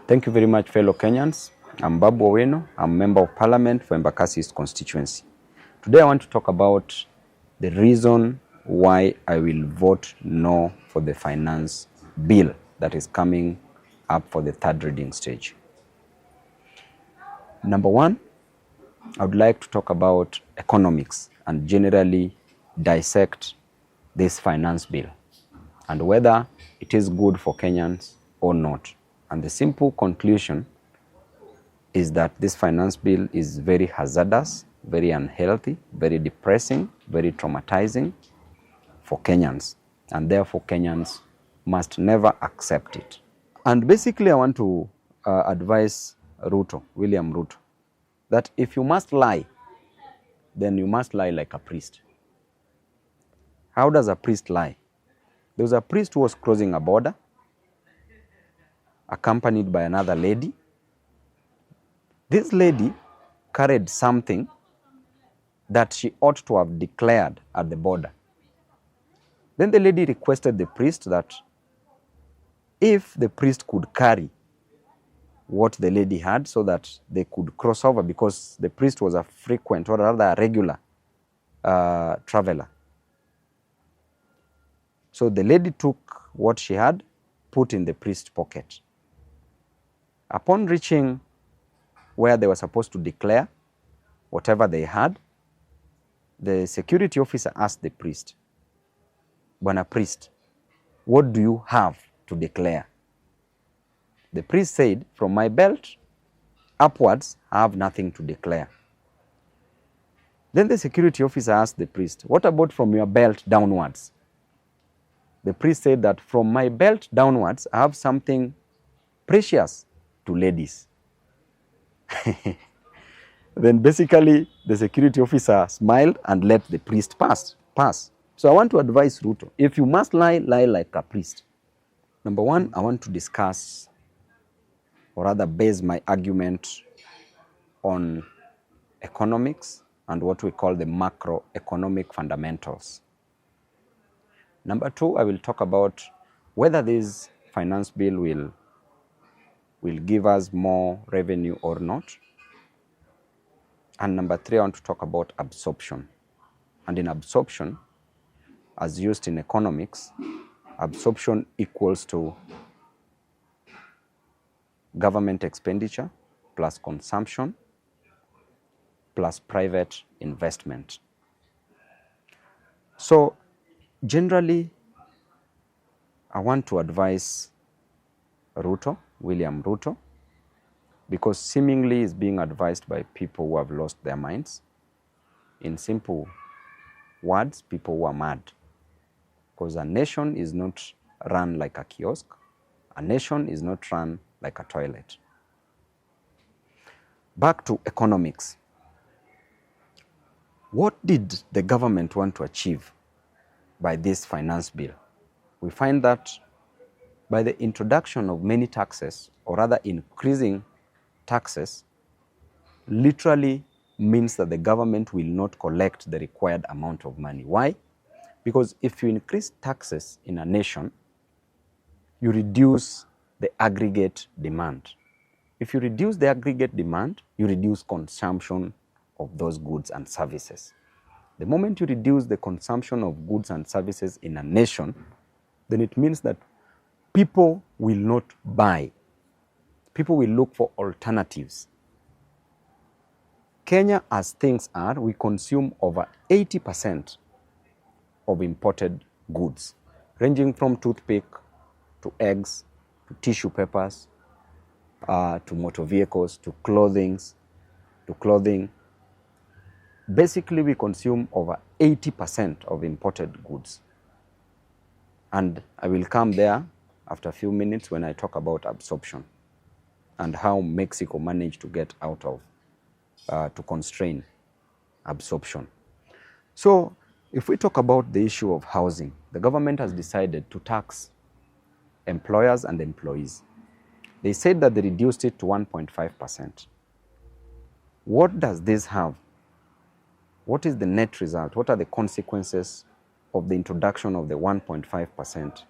Thank you very much, fellow Kenyans. I'm Babu Owino. I'm Member of Parliament for Embakasi East constituency. Today I want to talk about the reason why I will vote no for the finance bill that is coming up for the third reading stage. Number one, I would like to talk about economics and generally dissect this finance bill and whether it is good for Kenyans or not. And the simple conclusion is that this finance bill is very hazardous, very unhealthy, very depressing, very traumatizing for Kenyans, and therefore Kenyans must never accept it. And basically I want to advise William Ruto, that if you must lie, then you must lie like a priest. How does a priest lie? There was a priest who was crossing a border, accompanied by another lady. This lady carried something that she ought to have declared at the border. Then the lady requested the priest that if the priest could carry what the lady had so that they could cross over, because the priest was a frequent or rather a regular traveler. So the lady took what she had, put in the priest's pocket. Upon reaching where they were supposed to declare whatever they had, the security officer asked the priest, "Bwana priest, what do you have to declare?" The priest said, "From my belt upwards, I have nothing to declare." Then the security officer asked the priest, "What about from your belt downwards?" The priest said that from my belt downwards, I have something precious to ladies. Then basically the security officer smiled and let the priest pass. So I want to advise Ruto, if you must lie, lie like a priest. Number one, I want to discuss, or rather base my argument on economics and what we call the macroeconomic fundamentals. Number two, I will talk about whether this finance bill will give us more revenue or not. And number three, I want to talk about absorption. And in absorption, as used in economics, absorption equals to government expenditure plus consumption plus private investment. So generally, I want to advise William Ruto, because seemingly is being advised by people who have lost their minds. In simple words, people who are mad. Because a nation is not run like a kiosk. A nation is not run like a toilet. Back to economics. What did the government want to achieve by this finance bill? We find that by the introduction of many taxes, or rather increasing taxes, literally means that the government will not collect the required amount of money. Why? Because if you increase taxes in a nation, you reduce the aggregate demand. If you reduce the aggregate demand, you reduce consumption of those goods and services. The moment you reduce the consumption of goods and services in a nation, then it means that people will not buy. People will look for alternatives. Kenya, as things are, we consume over 80% of imported goods, ranging from toothpick to eggs, to tissue papers, to motor vehicles, to clothing. Basically, we consume over 80% of imported goods. And I will come there after a few minutes when I talk about absorption and how Mexico managed to get out of, to constrain absorption. So if we talk about the issue of housing, the government has decided to tax employers and employees. They said that they reduced it to 1.5%. What does this have? What is the net result? What are the consequences of the introduction of the 1.5%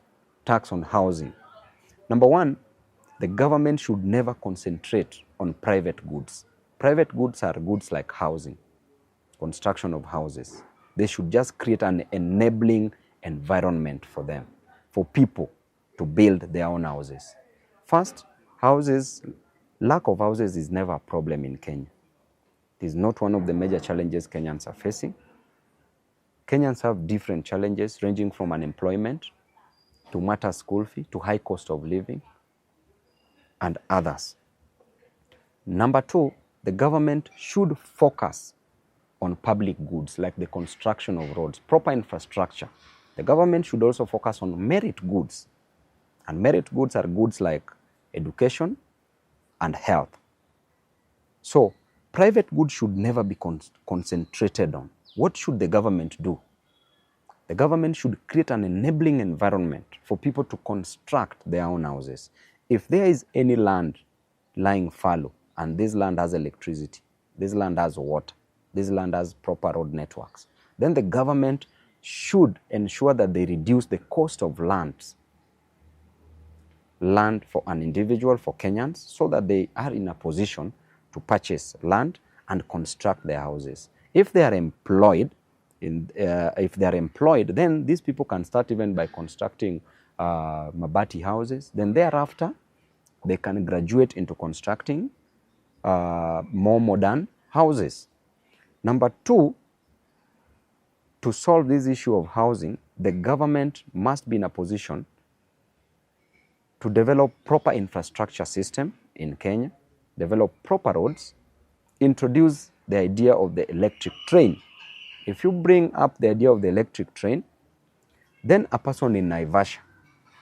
tax on housing? Number one, the government should never concentrate on private goods. Private goods are goods like housing, construction of houses. They should just create an enabling environment for them, for people to build their own houses. First, houses, lack of houses is never a problem in Kenya. It is not one of the major challenges Kenyans are facing. Kenyans have different challenges ranging from unemployment to matter school fee to high cost of living and others. Number two, the government should focus on public goods like the construction of roads, proper infrastructure. The government should also focus on merit goods. And merit goods are goods like education and health. So private goods should never be concentrated on. What should the government do? The government should create an enabling environment for people to construct their own houses. If there is any land lying fallow and this land has electricity, this land has water, this land has proper road networks, then the government should ensure that they reduce the cost of land for an individual, for Kenyans, so that they are in a position to purchase land and construct their houses. If they are employed, then these people can start even by constructing mabati houses. Then thereafter, they can graduate into constructing more modern houses. Number two, to solve this issue of housing, the government must be in a position to develop proper infrastructure system in Kenya, develop proper roads, introduce the idea of the electric train. If you bring up the idea of the electric train, then a person in Naivasha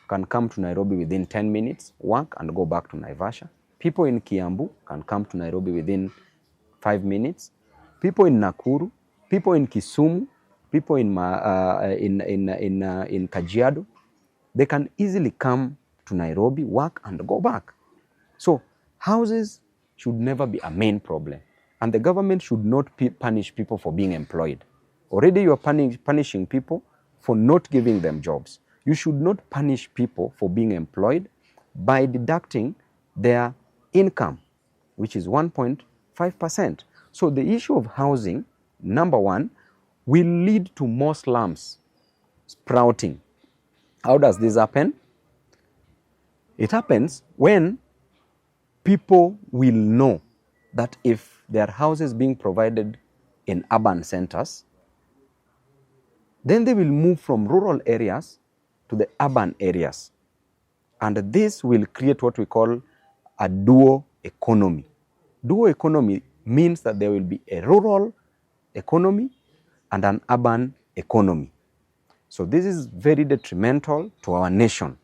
can come to Nairobi within 10 minutes, work and go back to Naivasha. People in Kiambu can come to Nairobi within 5 minutes. People in Nakuru, people in Kisumu, people in Kajiado, they can easily come to Nairobi, work and go back. So houses should never be a main problem. And the government should not punish people for being employed. Already you are punishing people for not giving them jobs. You should not punish people for being employed by deducting their income, which is 1.5%. So the issue of housing, number one, will lead to more slums sprouting. How does this happen? It happens when people will know that if there are houses being provided in urban centers, then they will move from rural areas to the urban areas. And this will create what we call a dual economy. Dual economy means that there will be a rural economy and an urban economy. So this is very detrimental to our nation,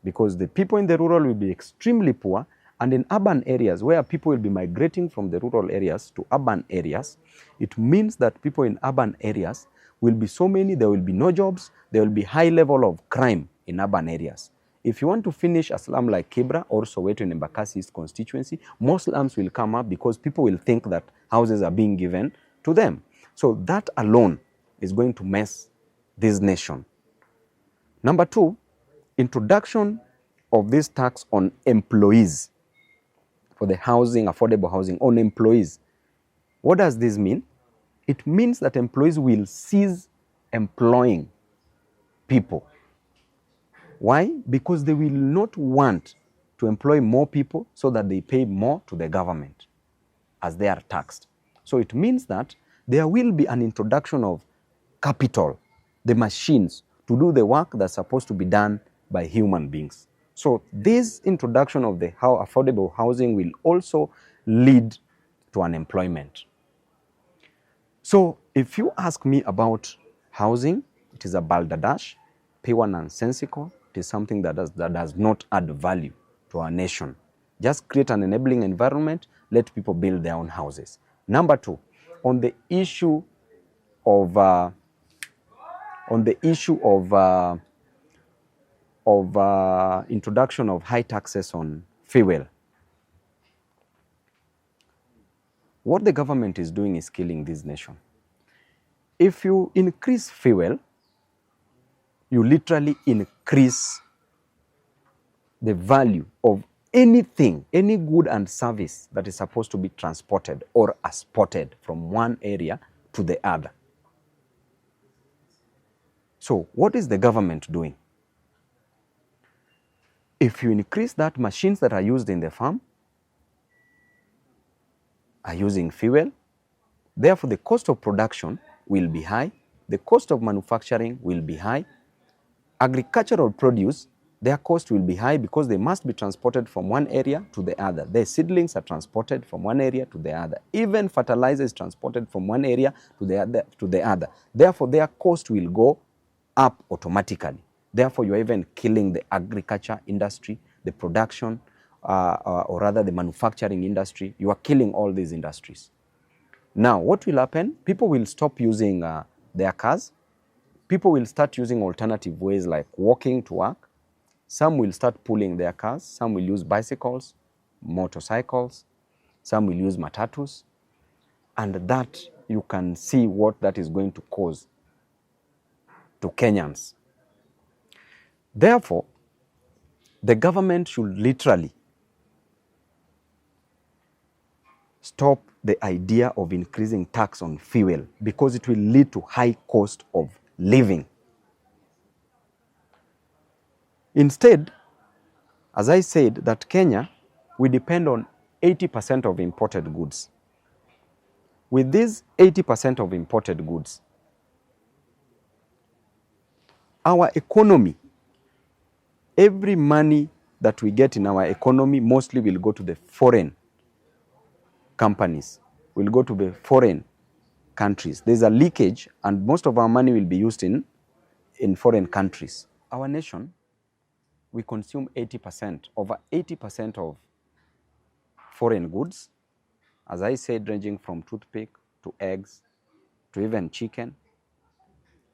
because the people in the rural will be extremely poor, and in urban areas where people will be migrating from the rural areas to urban areas, it means that people in urban areas will be so many, there will be no jobs, there will be high level of crime in urban areas. If you want to finish a slum like Kibra or Soweto in Embakasi East constituency, more slums will come up because people will think that houses are being given to them. So that alone is going to mess this nation. Number two, introduction of this tax on employees for the housing, affordable housing on employees. What does this mean? It means that employees will cease employing people. Why? Because they will not want to employ more people so that they pay more to the government as they are taxed. So it means that there will be an introduction of capital, the machines, to do the work that's supposed to be done by human beings. So this introduction of the affordable housing will also lead to unemployment. So if you ask me about housing, it is a balderdash, pure nonsensical. It is something that does not add value to our nation. Just create an enabling environment, let people build their own houses. Number two, on the issue of introduction of high taxes on fuel. What the government is doing is killing this nation. If you increase fuel, you literally increase the value of anything, any good and service that is supposed to be transported or exported from one area to the other. So what is the government doing? If you increase that, machines that are used in the farm are using fuel, therefore the cost of production will be high, the cost of manufacturing will be high. Agricultural produce, their cost will be high because they must be transported from one area to the other. The seedlings are transported from one area to the other. Even fertilizer is transported from one area to the other. Therefore, their cost will go up automatically. Therefore, you're even killing the agriculture industry, the production, or rather the manufacturing industry. You are killing all these industries. Now, what will happen? People will stop using their cars. People will start using alternative ways like walking to work. Some will start pulling their cars. Some will use bicycles, motorcycles. Some will use matatus. And that, you can see what that is going to cause to Kenyans. Therefore, the government should literally stop the idea of increasing tax on fuel because it will lead to high cost of living. Instead, as I said, that Kenya, we depend on 80% of imported goods. With these 80% of imported goods, our economy, every money that we get in our economy mostly will go to the foreign companies, will go to the foreign countries. There's a leakage and most of our money will be used in foreign countries. Our nation, we consume 80%, over 80% of foreign goods, as I said, ranging from toothpick to eggs to even chicken,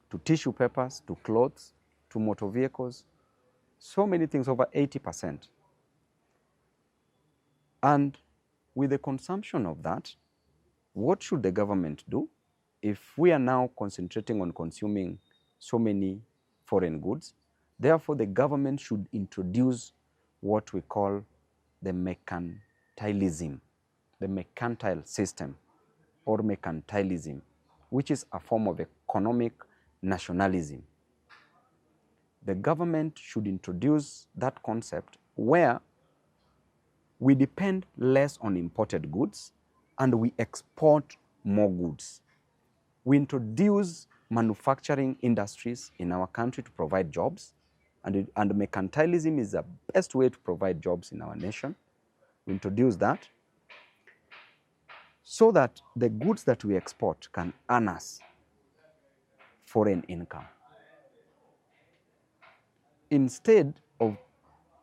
to tissue papers, to clothes, to motor vehicles, so many things, over 80%. And with the consumption of that, what should the government do? If we are now concentrating on consuming so many foreign goods, therefore the government should introduce what we call the mercantilism, the mercantile system or mercantilism, which is a form of economic nationalism. The government should introduce that concept where we depend less on imported goods and we export more goods. We introduce manufacturing industries in our country to provide jobs, and mercantilism is the best way to provide jobs in our nation. We introduce that so that the goods that we export can earn us foreign income. Instead of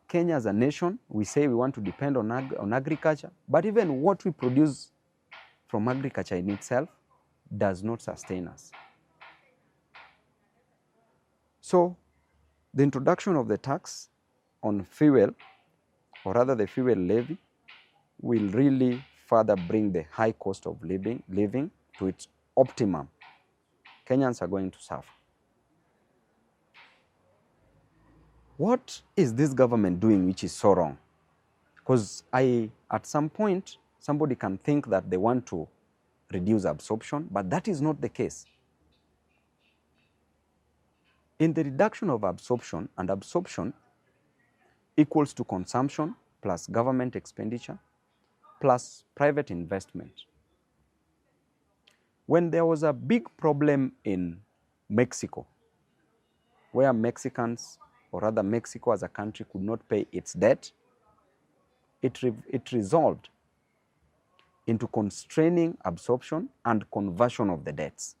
Kenya as a nation, we say we want to depend on agriculture, but even what we produce from agriculture in itself does not sustain us. So the introduction of the tax on fuel, or rather the fuel levy, will really further bring the high cost of living to its optimum. Kenyans are going to suffer. What is this government doing which is so wrong? Because at some point, somebody can think that they want to reduce absorption, but that is not the case. In the reduction of absorption, and absorption equals to consumption plus government expenditure plus private investment. When there was a big problem in Mexico, where Mexicans, or rather Mexico as a country, could not pay its debt, it resolved into constraining absorption and conversion of the debts.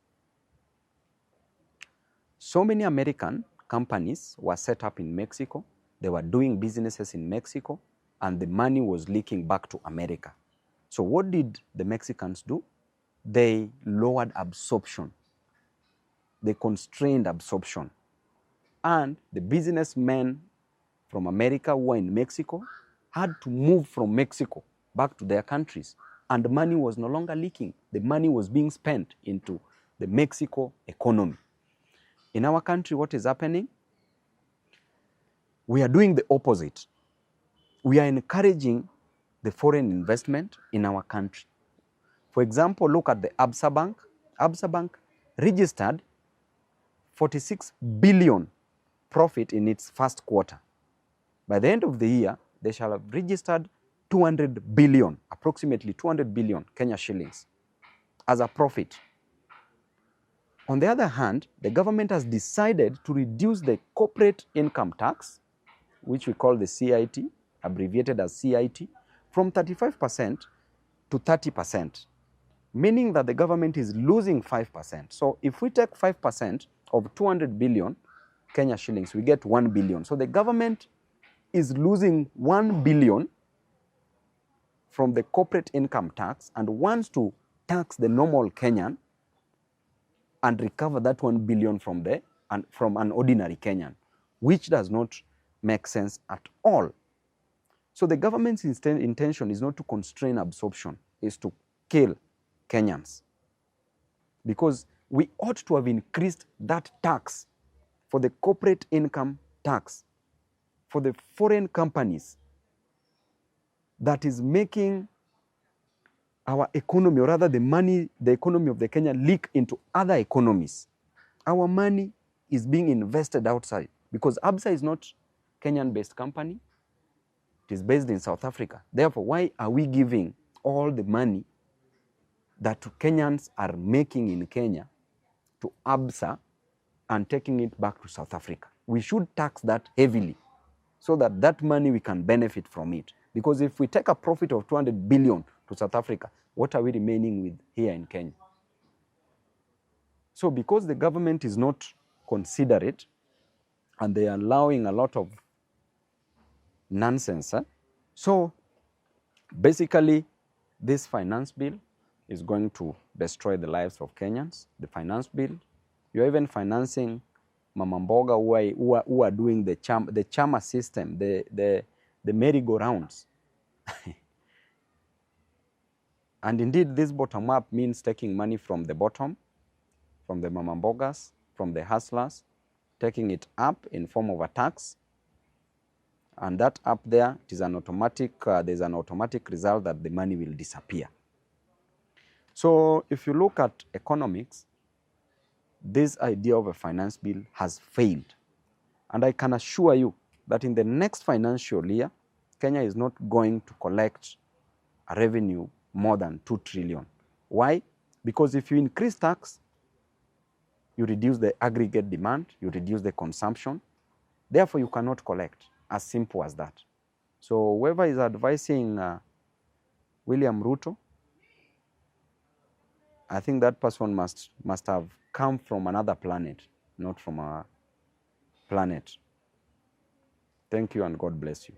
So many American companies were set up in Mexico, they were doing businesses in Mexico, and the money was leaking back to America. So what did the Mexicans do? They lowered absorption. They constrained absorption. And the businessmen from America who were in Mexico had to move from Mexico back to their countries. And the money was no longer leaking. The money was being spent into the Mexico economy. In our country, what is happening? We are doing the opposite. we are encouraging the foreign investment in our country. For example, look at the Absa Bank. Absa Bank registered 46 billion profit in its first quarter. By the end of the year, they shall have registered 200 billion, approximately 200 billion Kenya shillings as a profit. On the other hand, the government has decided to reduce the corporate income tax, which we call the CIT, abbreviated as CIT, from 35% to 30%, meaning that the government is losing 5%. So if we take 5% of 200 billion Kenya shillings, we get 1 billion. So the government is losing 1 billion from the corporate income tax and wants to tax the normal Kenyan and recover that 1 billion from an ordinary Kenyan, which does not make sense at all. So the government's intention is not to constrain absorption, is to kill Kenyans. Because we ought to have increased that tax for the corporate income tax, for the foreign companies that is making our economy, or rather the economy of the Kenya leak into other economies. Our money is being invested outside because Absa is not Kenyan-based company. It is based in South Africa. Therefore, why are we giving all the money that Kenyans are making in Kenya to Absa and taking it back to South Africa? We should tax that heavily so that that money we can benefit from it. Because if we take a profit of 200 billion to South Africa, what are we remaining with here in Kenya? So because the government is not considerate and they are allowing a lot of nonsense, so basically this finance bill is going to destroy the lives of Kenyans. The finance bill, you're even financing Mama Mboga who are doing the chama system, the merry-go-rounds. And indeed, this bottom-up means taking money from the bottom, from the Mama Mbogas, from the hustlers, taking it up in form of a tax. And that up there, it is an automatic, there's an automatic result that the money will disappear. So if you look at economics, this idea of a finance bill has failed. And I can assure you that in the next financial year, Kenya is not going to collect a revenue more than 2 trillion. Why? Because if you increase tax, you reduce the aggregate demand, you reduce the consumption, therefore you cannot collect. As simple as that. So whoever is advising William Ruto, I think that person must have come from another planet, not from our planet. Thank you and God bless you.